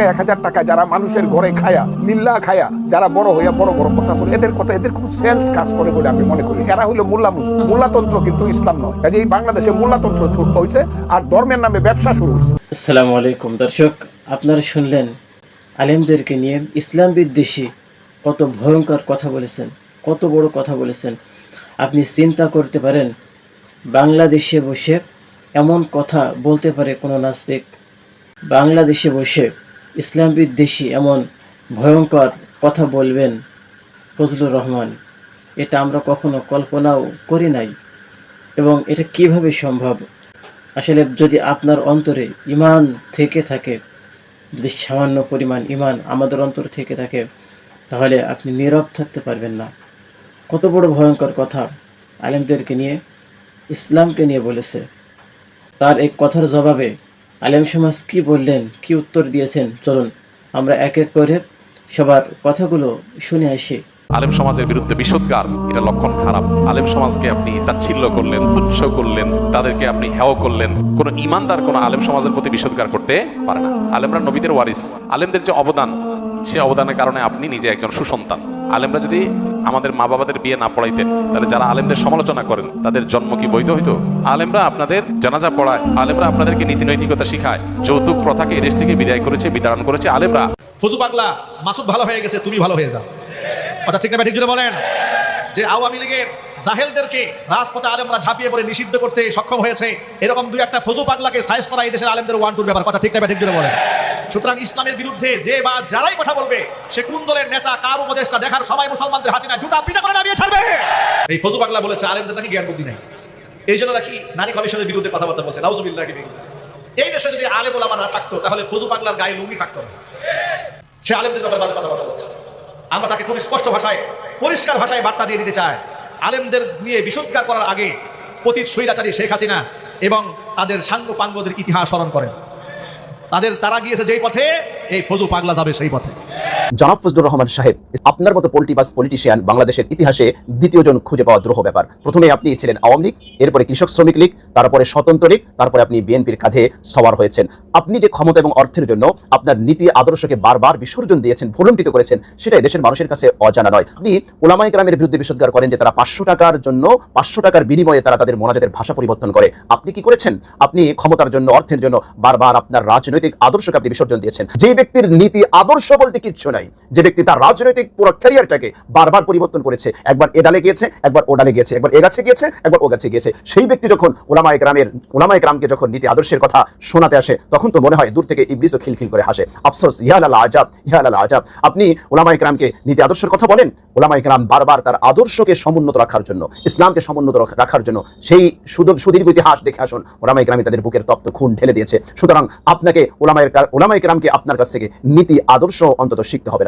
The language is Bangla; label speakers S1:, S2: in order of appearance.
S1: 1000 টাকা যারা মানুষের ঘরে খায়া মিল্লা খায়া যারা বড় হইয়া বড় বড় কথা বলে এদের কোনো সেন্স কাজ করে বলে আমি মনে করি। এরা হইলো মোল্লাতন্ত্র, কিন্তু ইসলাম নয়। কাজে এই বাংলাদেশে মোল্লাতন্ত্র শুরু হয়েছে আর ধর্মের নামে ব্যবসা শুরু হয়েছে।
S2: আসসালামু আলাইকুম দর্শক, আপনারা শুনলেন আলেমদেরকে নিয়ে ইসলাম বিদ্বেষী কত ভয়ঙ্কর কথা বলেছেন, কত বড় কথা বলেছেন। আপনি চিন্তা করতে পারেন বাংলাদেশে বসে এমন কথা বলতে পারে কোনো নাস্তিক? বাংলাদেশে বসে ইসলাম বিদ্বেষী এমন ভয়ঙ্কর কথা বলবেন ফজলুর রহমান, এটা আমরা কখনো কল্পনাও করি নাই। এবং এটা কিভাবে সম্ভব? আসলে যদি আপনার অন্তরে ঈমান থেকে থাকে, যদি সামান্য পরিমাণ ঈমান আমাদের অন্তর থেকে থাকে, তাহলে আপনি নীরব থাকতে পারবেন না। কত বড় ভয়ঙ্কর কথা আলেমদেরকে নিয়ে, ইসলামকে নিয়ে বলেছে। তার এই কথার জবাবে আলেম সমাজ কি বললেন, কি উত্তর দিয়েছেন, চলুন আমরা এক এক করে সবার কথাগুলো শুনে আসি।
S3: আলেম সমাজের বিরুদ্ধে বিষোদ্গার, এটা লক্ষণ খারাপ। আলেম সমাজকে আপনি তাচ্ছিল্য করলেন, তুচ্ছ করলেন, তাদেরকে আপনি হেয় করলেন। কোনো ইমানদার কোনো আলেম সমাজের প্রতি বিষোদ্গার করতে পারে না। আলেমরা নবীদের ওয়ারিস। আলেমদের যে অবদান, সে অবদানের কারণে আপনি নিজে একজন সুসন্তান। আলেমরা যদি আমাদের মা বাবাদের বিয়ে না পড়াইতেন, তাহলে যারা আলেমদের সমালোচনা করেন তাদের জন্ম কি বৈধ হইতো? আলেমরা আপনাদের জানাজা পড়ায়, আলেমরা আপনাদেরকে নীতি নৈতিকতা শিখায়। যৌতুক প্রথাকে এদেশ থেকে বিদায় করেছে, বিতাড়ন করেছে আলেমরা।
S4: ফজু পাগলা, মাসুদ ভালো হয়ে গেছে, তুমি ভালো হয়ে যাও। কথা ঠিক না ঠিক যদি বলেন যে আওয়ামী লীগের জাহেলদেরকে রাজপথে আলেমরা ঝাঁপিয়ে পড়ে নিষিদ্ধ করতে সক্ষম হয়েছে, এরকম দুই একটা ফজু পাগলাকে সাইজ করা এই দেশের আলেমদের ওয়ান টুর ব্যাপার। কথা ঠিক না ঠিক যদি বলেন। সুতরাং ইসলামের বিরুদ্ধে যে বা যারাই কথা বলবে, সে কোন দলের নেতা, কার উপদেষ্টা দেখার সময় মুসলমানদের হাতে না, জুতা পিটা করে নামিয়ে ছাড়বে। এই ফজু পাগলা বলেছে আলেমদের নাকি জ্ঞান বুদ্ধি নাই, এই জন্য নাকি নারী কমিশনের বিরুদ্ধে কথাবার্তা বলছে। নাউজুবিল্লাহ। এই দেশে যদি আলেম ওলামা না থাকতো, তাহলে ফজু পাগলার গায়ে লুঙ্গি থাকতো না। সে আলেমদের ব্যাপারে বাজে কথাবার্তা বলছে। আমরা তাকে খুব স্পষ্ট ভাষায়, পরিষ্কার ভাষায় বার্তা দিয়ে দিতে চাই, আলেমদের নিয়ে বিষোদ্গার করার আগে পতিত স্বৈরাচারী শেখ হাসিনা এবং তাদের সাঙ্গ পাঙ্গদের ইতিহাস স্মরণ করেন। তারা গিয়েছে যেই পথে, এই ফজু পাগলা যাবে সেই পথে।
S5: জনাব ফজলুর রহমান সাহেব, আপনার মতো পলিটিশিয়ান বাংলাদেশের ইতিহাসে দ্বিতীয় জন খুঁজে পাওয়া দ্রোহ ব্যাপার। প্রথমে আপনি ছিলেন আওয়ামী লীগ, এরপরে কৃষক শ্রমিক লীগ, তারপরে স্বতন্ত্র লীগ, তারপরে আপনি বিএনপির কাঁধে সওয়ার হয়েছেন। আপনি যে ক্ষমতা এবং অর্থের জন্য আপনার নীতি আদর্শকে বারবার বিসর্জন দিয়েছেন, ভুলুণ্ঠিত করেছেন, সেটাই দেশের মানুষের কাছে অজানা নয়। আপনি উলামায়ে কেরামের বিরুদ্ধে বিষোদ্গার করেন যে তারা 500 টাকার জন্য, 500 টাকার বিনিময়ে তারা তাদের মোনাজাতের ভাষা পরিবর্তন করে। আপনি কি করেছেন? আপনি ক্ষমতার জন্য, অর্থের জন্য বারবার আপনার রাজনৈতিক আদর্শকে আপনি বিসর্জন দিয়েছেন। যে ব্যক্তির নীতি আদর্শ বলতে কিচ্ছু নাই, যে ব্যক্তি তার রাজনৈতিক পুরো ক্যারিয়ারটাকে বারবার পরিবর্তন করেছে, একবার এ ডালে গিয়েছে, একবার ও ডালে গিয়েছে, একবার এ গাছে গিয়েছে, একবার ও গাছে গিয়েছে, সেই ব্যক্তি যখন উলামায়ে কেরামকে যখন নীতি আদর্শের কথা শোনাতে আসে, তখন তো মনে হয় দূর থেকে ইবলিসও খিলখিল করে হাসে। আফসোস, ইয়া লাল আজাব, ইয়া লাল আজাব। আপনি উলামায়ে কেরামকে নীতি আদর্শের কথা বলেন, উলামায়ে কেরাম বারবার তার আদর্শকে সমুন্নত রাখার জন্য, ইসলামকে সমুন্নত রাখার জন্য সেই সুদীর্ঘ ইতিহাস দেখে আসুন, উলামায়ে কেরাম তাদের বুকের তপ্ত খুন ঢেলে দিয়েছে। সুতরাং আপনাকে উলামায়ে কেরামকে আপনার কাছ থেকে নীতি আদর্শ অন্তত শিখতে হবে না।